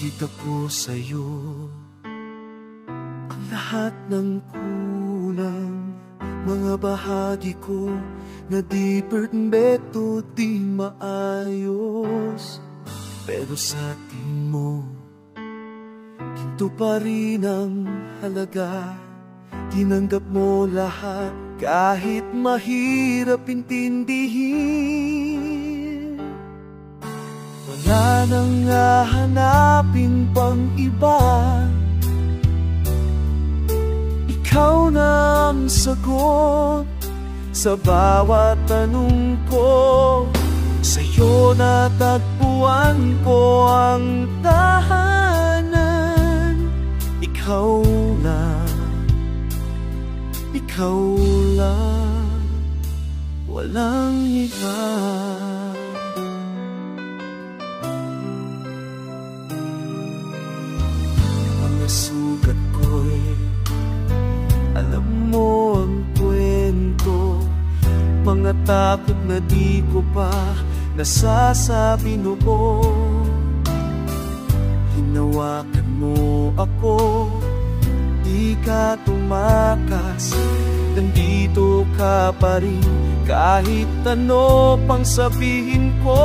Ipinakita ko sa'yo ang lahat ng kulang, mga bahagi ko na di perfecto, di maayos. Pero sa tingin mo, ginto pa rin ang halaga. Tinanggap mo lahat kahit mahirap intindihin. Wala nang hahanapin pang iba, ikaw na ang sagot sa bawat tanong ko. Sa'yo natagpuan ko ang tahanan. Ikaw lang, ikaw lang, walang iba. Mga sugat ko'y alam mo ang kwento, mga takot na di ko pa nasasabi noon. Hinawakan mo ako, di ka tumakas, nandito ka pa rin kahit ano pang sabihin ko.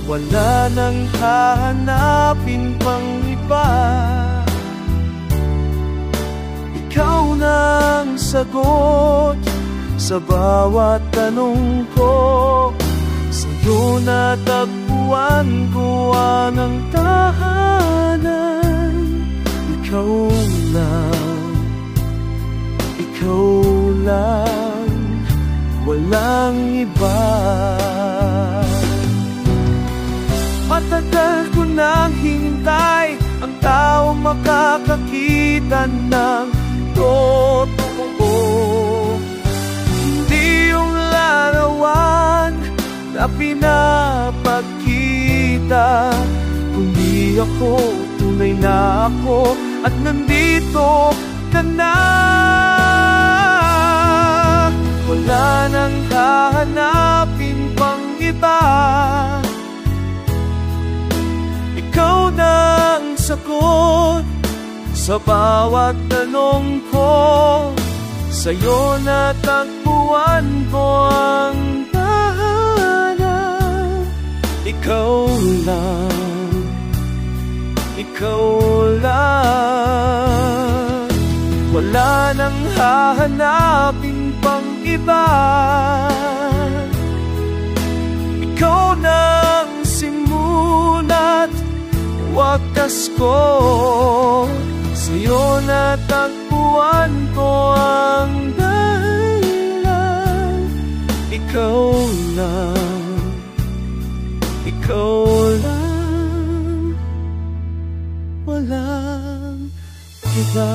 Wala nang hahanapin pang iba, ikaw na ang sagot sa bawat tanong ko. Sa'yo natagpuan ko ang tahanan. Ikaw lang, ikaw lang, walang iba. Matagal ko nang hintay ang taong makakakita ng totoo. Hindi yung larawan na pinapakita, kundi ako, tunay na ako, at nandito ka na. Wala nang hahanapin pang iba, ikaw na ang sagot sa bawat tanong ko. Sa'yo natagpuan ko ang tahanan. Ikaw lang, ikaw lang, wala nang hahanapin pang iba. Ikaw na ang simulat, wakas ko. Sa'yo natagpuan ko ang dahilan. Ikaw lang, ikaw lang, walang iba.